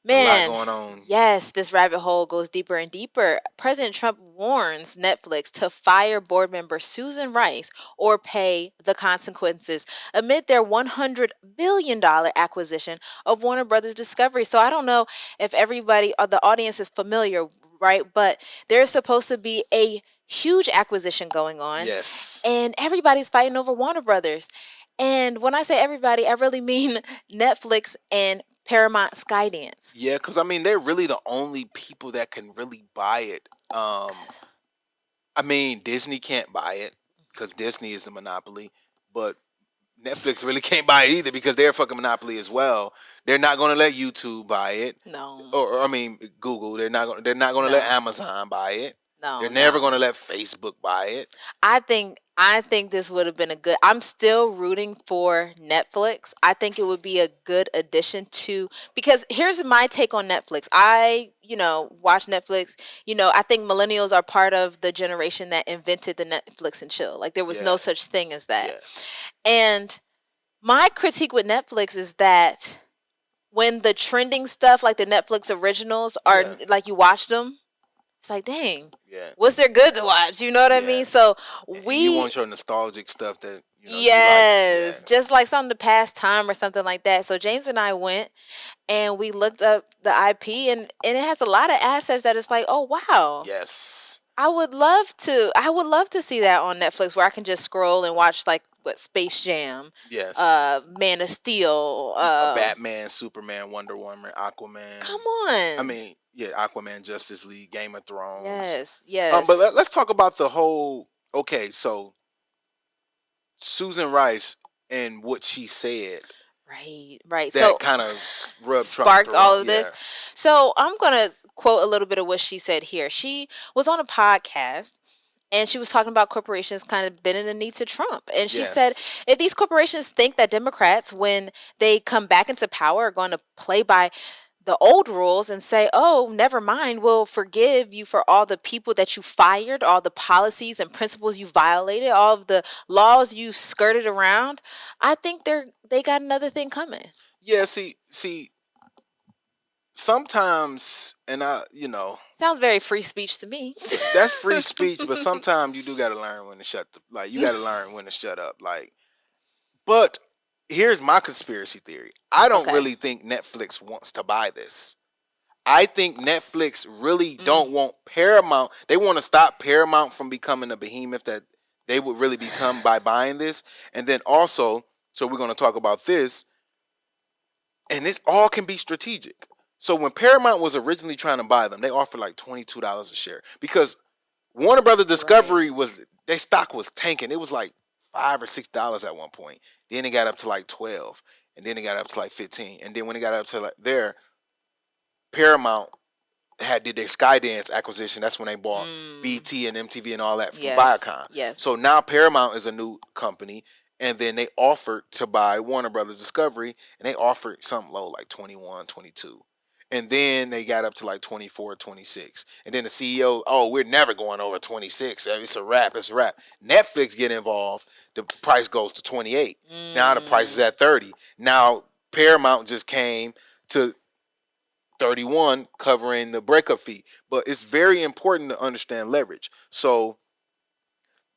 It's a lot Man, going on. yes, this rabbit hole goes deeper and deeper. President Trump warns Netflix to fire board member Susan Rice or pay the consequences amid their $100 billion acquisition of Warner Brothers Discovery. So I don't know if everybody or the audience is familiar, right? But there's supposed to be a huge acquisition going on, Yes. and everybody's fighting over Warner Brothers. And when I say everybody, I really mean Netflix and Paramount Skydance. Yeah, because I mean, they're really the only people that can really buy it. I mean, Disney can't buy it because Disney is the monopoly, but Netflix really can't buy it either because they're a fucking monopoly as well. They're not going to let YouTube buy it, No, or I mean, Google. They're not. They're not going to let no, Amazon buy it. no, They're never no. going to let Facebook buy it. I think this would have been a good. I'm still rooting for Netflix. I think it would be a good addition to, because here's my take on Netflix. Watch Netflix. I think millennials are part of the generation that invented the Netflix and chill. Like there was Yeah, no such thing as that. yeah, And my critique with Netflix is that when the trending stuff like the Netflix originals are yeah, like you watch them, it's like, dang, yeah, what's there good to watch? You know what I yeah. mean? So And you we, want your nostalgic stuff that you like. Yeah, yes, just like something to pass time or something like that. So James and I went and we looked up the IP, and it has a lot of assets that it's like, oh wow. yes. I would love to see that on Netflix where I can just scroll and watch like what Space Jam, Yes. Man of Steel, A Batman, Superman, Wonder Woman, come Aquaman. I on. mean, yeah, Aquaman, Justice League, Game of Thrones. Yes, But yes. let's talk about the whole. Okay, so Susan Rice and what she said Right, right. that So kind of rubbed Trump the sparked wrong. all of this. Yeah. So I'm gonna quote a little bit of what she said here. She was on a podcast and she was talking about corporations kind of bending the knee to Trump. And she said, Yes. if these corporations think that Democrats, when they come back into power, are going to play by the old rules and say, oh, never mind, we'll forgive you for all the people that you fired, all the policies and principles you violated, all of the laws you skirted around, I think they got another thing coming. Yeah. See. Sometimes, and Sounds very free speech to me. that's free speech, but sometimes you do got to learn when to you got to learn when to shut up. But here's my conspiracy theory. I don't Okay. really think Netflix wants to buy this. I think Netflix really don't want Paramount. They want to stop Paramount from becoming a behemoth that they would really become by buying this. And then also, so we're going to talk about this, and this all can be strategic. So when Paramount was originally trying to buy them, they offered like $22 a share because Warner Brothers Right. Discovery was their stock was tanking. It was like $5 or $6 at one point. Then it got up to like 12, and then it got up to like 15, and then when it got up to like there, Paramount did their Skydance acquisition. That's when they bought BT and MTV and all that from Yes. Viacom. Yes. So now Paramount is a new company, and then they offered to buy Warner Brothers Discovery, and they offered something low like 21, 22. And then they got up to like 24, 26. And then the CEO, oh, we're never going over 26. It's a wrap. It's a wrap. Netflix get involved. The price goes to 28. Now the price is at 30. Now Paramount just came to 31 covering the breakup fee. But it's very important to understand leverage. So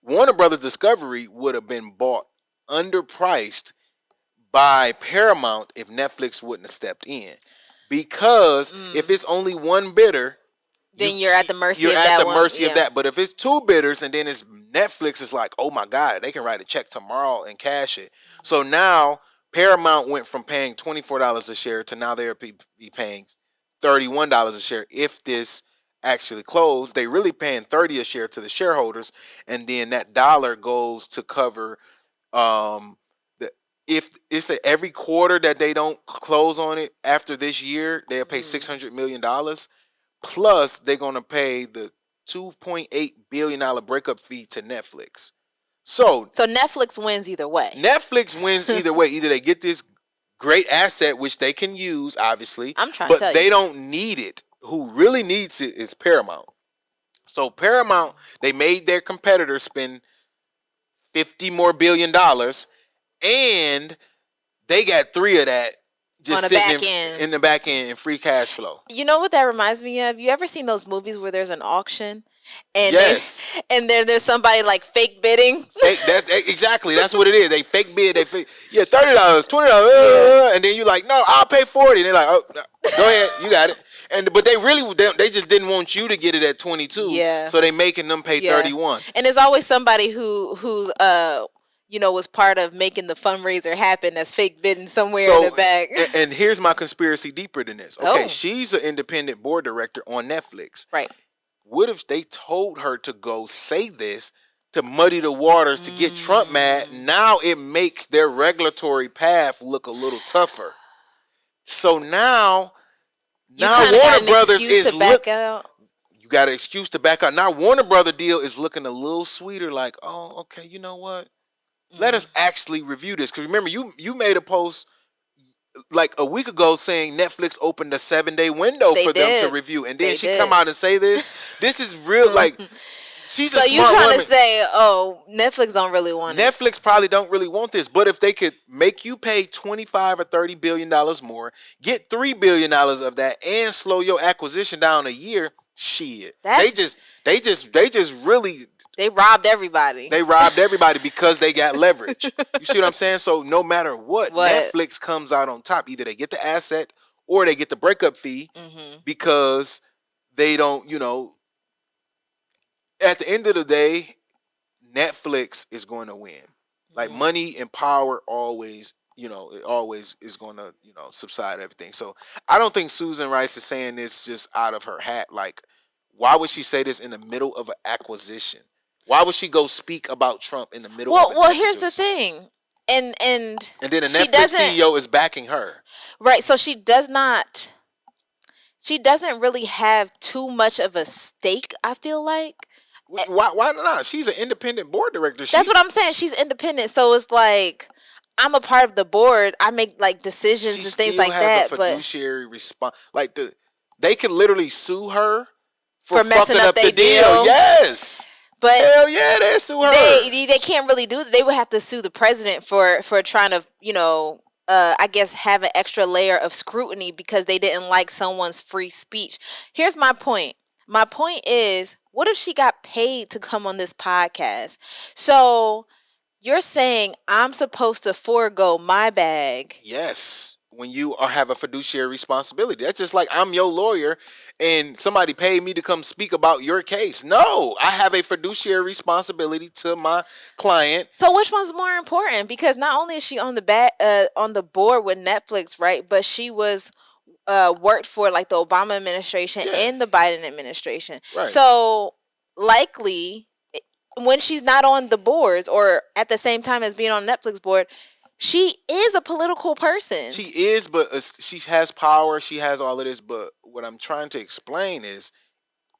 Warner Brothers Discovery would have been bought underpriced by Paramount if Netflix wouldn't have stepped in. Because if it's only one bidder, Then you're at the mercy you're of at that the one. mercy of Yeah. that. But if it's two bidders and then it's Netflix, is like, oh my God, they can write a check tomorrow and cash it. So now Paramount went from paying $24 a share to now they'll be paying $31 a share if this actually closed. They really paying 30 a share to the shareholders, and then that dollar goes to cover the if it's every quarter that they don't close on it after this year, they'll pay $600 million. Plus, they're gonna pay the $2.8 billion breakup fee to Netflix. So So Netflix wins either way. Netflix wins either way. Either they get this great asset, which they can use, obviously, I'm trying to but tell they you. don't need it. Who really needs it is Paramount. So Paramount, they made their competitors spend $50 more billion, and they got three of that On just the sitting back end. in the back end in free cash flow. You know what that reminds me of? You ever seen those movies where there's an auction and they Yes. and then there's somebody like fake bidding? Fake exactly. That's what it is. They fake bid. They fake, yeah, $30, $20, Yeah. and then you like, no, I'll pay 40. And they're like, oh, no, go ahead, you got it. And but they really they just didn't want you to get it at 22, Yeah. so they making them pay Yeah. 31. And there's always somebody who's was part of making the fundraiser happen that's fake bidding somewhere in the So back. and here's my conspiracy deeper than this. Okay, Oh. she's an independent board director on Netflix. Right. What if they told her to go say this to muddy the waters to get Trump mad? Now it makes their regulatory path look a little tougher. So now Warner Brothers is out. You got an excuse to back out. Now Warner Brother deal is looking a little sweeter. Like, oh, okay, you know what? Let us actually review this. Because remember, you made a post like a week ago saying Netflix opened a 7-day window for them to review, and then she come out and say this. This is real. Like, she's so a smart you trying woman. to say, oh, Netflix don't really want it? Netflix probably don't really want this, but if they could make you pay $25 or $30 billion more, get $3 billion of that, and slow your acquisition down a year, shit. They just really. They robbed everybody. They robbed everybody because they got leverage. You see what I'm saying? So no matter what, Netflix comes out on top. Either they get the asset or they get the breakup fee because they don't, at the end of the day, Netflix is going to win. Like money and power always, it always is going to, subside everything. So I don't think Susan Rice is saying this just out of her hat. Like, why would she say this in the middle of an acquisition? Why would she go speak about Trump in the middle of an acquisition? Well, here's the thing. And then the Netflix CEO is backing her. Right. So she doesn't really have too much of a stake, I feel like. Why not? She's an independent board director. That's what I'm saying. She's independent. So it's like, I'm a part of the board. I make like decisions and things like that. She still has a fiduciary response. Like they could literally sue her for messing up their deal. Yes. But hell yeah, they sue her. They can't really do it. They would have to sue the president for trying to, I guess have an extra layer of scrutiny because they didn't like someone's free speech. Here's my point. My point is, what if she got paid to come on this podcast? So you're saying I'm supposed to forego my bag? Yes. When you have a fiduciary responsibility. That's just like I'm your lawyer and somebody paid me to come speak about your case. No, I have a fiduciary responsibility to my client. So which one's more important? Because not only is she on the board with Netflix, right? But she was worked for like the Obama administration and the Biden administration. Right. So likely when she's not on the boards or at the same time as being on Netflix board, she is a political person. She is, but she has power. She has all of this. But what I'm trying to explain is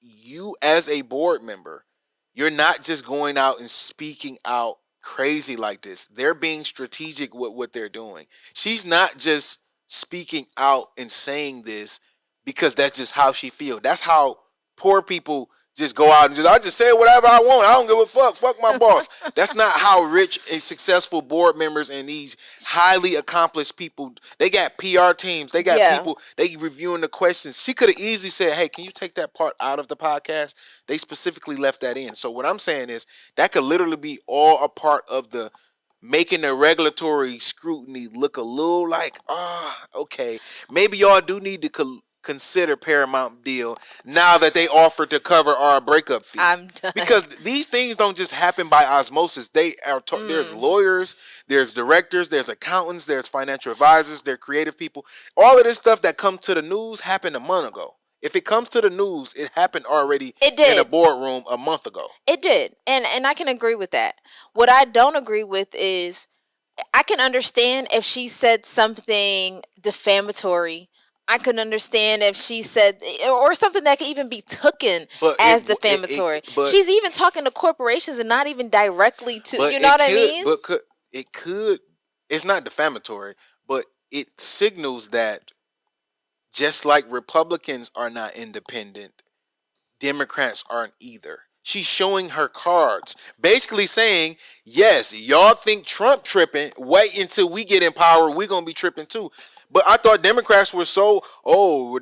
you as a board member, you're not just going out and speaking out crazy like this. They're being strategic with what they're doing. She's not just speaking out and saying this because that's just how she feels. That's how poor people just go out and I just say whatever I want. I don't give a fuck. Fuck my boss. That's not how rich and successful board members and these highly accomplished people, they got PR teams. They got people, they reviewing the questions. She could have easily said, hey, can you take that part out of the podcast? They specifically left that in. So what I'm saying is that could literally be all a part of the making the regulatory scrutiny look a little like, okay, maybe y'all do need to consider Paramount deal now that they offered to cover our breakup fee. I'm done. Because these things don't just happen by osmosis. They are there's lawyers, there's directors, there's accountants, there's financial advisors, there's creative people. All of this stuff that come to the news happened a month ago. If it comes to the news, it happened already in a boardroom a month ago. It did. And I can agree with that. What I don't agree with is I can understand if she said something defamatory. I could understand if she said, or something that could even be taken as defamatory. She's even talking to corporations and not even directly to, you know what I mean? But it's not defamatory, but it signals that just like Republicans are not independent, Democrats aren't either. She's showing her cards, basically saying, yes, y'all think Trump tripping, wait until we get in power, we're going to be tripping too. But I thought Democrats were so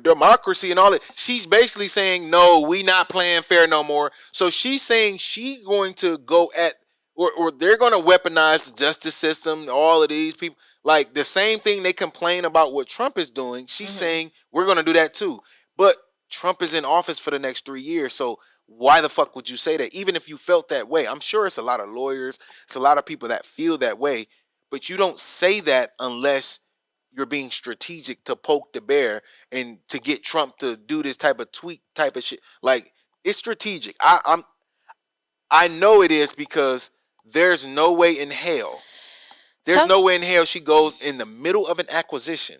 democracy and all that. She's basically saying no, we not playing fair no more. So she's saying she going to go at or they're going to weaponize the justice system. All of these people like the same thing they complain about what Trump is doing. She's saying we're going to do that too. But Trump is in office for the next 3 years, so why the fuck would you say that? Even if you felt that way, I'm sure it's a lot of lawyers, it's a lot of people that feel that way, but you don't say that unless you're being strategic to poke the bear and to get Trump to do this type of tweak type of shit. Like it's strategic. I know it is because there's no way in hell. There's Some no way in hell she goes in the middle of an acquisition.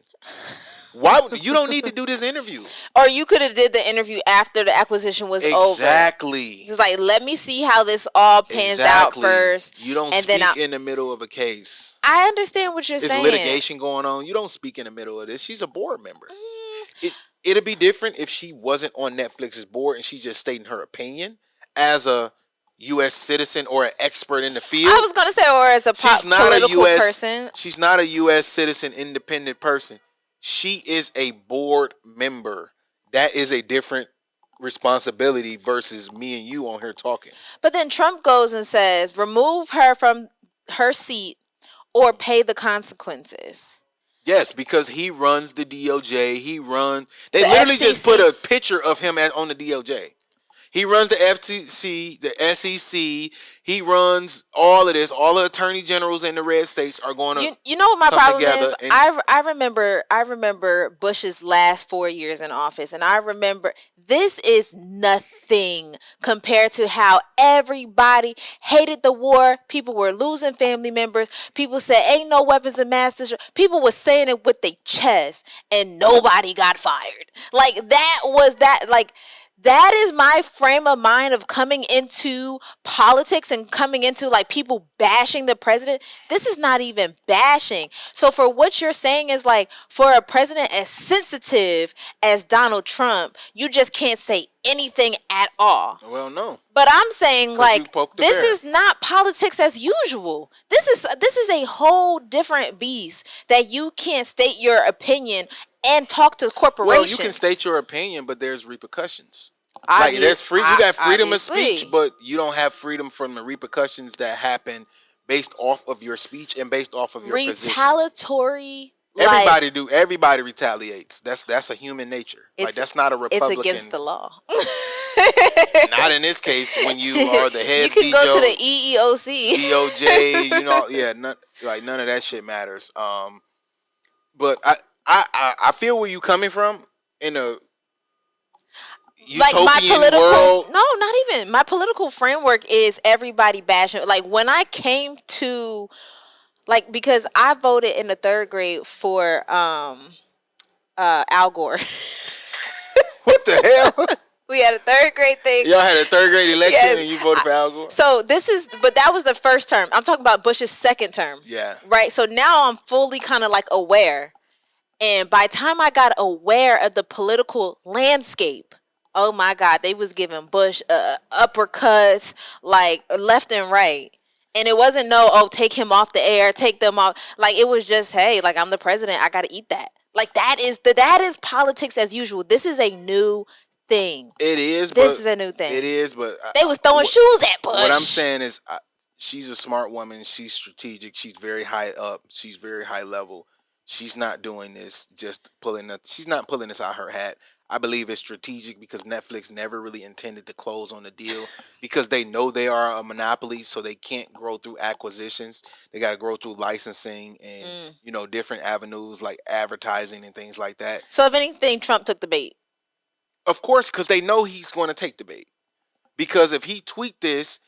Why would you don't need to do this interview? or you could have did the interview after the acquisition was over. Exactly. It's like, let me see how this all pans out first. You don't and speak then in the middle of a case. I understand what you're There's saying. litigation going on. You don't speak in the middle of this. She's a board member. It'd be different if she wasn't on Netflix's board and she's just stating her opinion as a U.S. citizen or an expert in the field. I was gonna say, or as a political person. She's not a U.S. citizen, independent person. She is a board member. That is a different responsibility versus me and you on here talking. But then Trump goes and says, remove her from her seat or pay the consequences. Yes, because he runs the DOJ. They The literally just FCC. put a picture of him on the DOJ. He runs the FTC, the SEC. He runs all of this. All the attorney generals in the red states are going to. You know what my come problem together is? and- I remember Bush's last 4 years in office, and I remember this is nothing compared to how everybody hated the war. People were losing family members. People said ain't no weapons of mass destruction. People were saying it with their chest, and nobody got fired. That is my frame of mind of coming into politics and coming into like people bashing the president. This is not even bashing. So for what you're saying is like for a president as sensitive as Donald Trump, you just can't say anything at all. Well, no. But I'm saying like this bear. is not politics as usual. This is a whole different beast that you can't state your opinion and talk to corporations. Well, you can state your opinion, but there's repercussions. Like there's free. You got freedom of speech, but you don't have freedom from the repercussions that happen based off of your speech and based off of your retaliatory. Position. Everybody retaliates. That's a human nature. Like that's not a Republican. It's against the law. Not in this case when you are the head. You can go to the EEOC, DOJ. You know, yeah, none of that shit matters. But I feel where you coming from in a utopian my political world. No, not even. My political framework is everybody bashing. Like when I came to because I voted in the third grade for Al Gore. What the hell? We had a third grade thing. Y'all had a third grade election Yes. and you voted for Al Gore? So but that was the first term. I'm talking about Bush's second term. Yeah. Right. So now I'm fully kind of like aware. And by the time I got aware of the political landscape, oh my God, they was giving Bush uppercuts like left and right. And it wasn't take him off the air, take them off. Like it was just, hey, like I'm the president, I gotta eat that. Like that is politics as usual. This is a new thing. It is. This is a new thing. It is, but they was throwing shoes at Bush. What I'm saying is, she's a smart woman. She's strategic. She's very high up. She's very high level. She's not doing this just she's not pulling this out her hat. I believe it's strategic because Netflix never really intended to close on the deal because they know they are a monopoly, so they can't grow through acquisitions. They got to grow through licensing and different avenues like advertising and things like that. So if anything, Trump took the bait. Of course, because they know he's going to take the bait. Because if he tweaked this,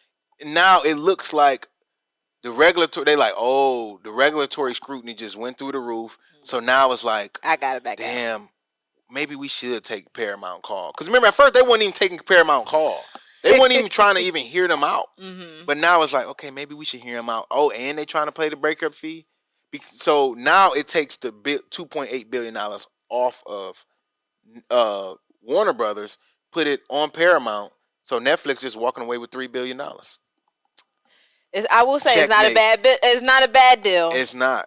now it looks like the regulatory scrutiny just went through the roof. So now it's like, I got it back. Damn, maybe we should take Paramount call. Because remember, at first they weren't even taking Paramount call. They weren't even trying to even hear them out. Mm-hmm. But now it's like, okay, maybe we should hear them out. Oh, and they trying to play the breakup fee. So now it takes the $2.8 billion off of Warner Brothers, put it on Paramount. So Netflix is walking away with $3 billion. I will say it's not a bad deal. It's not.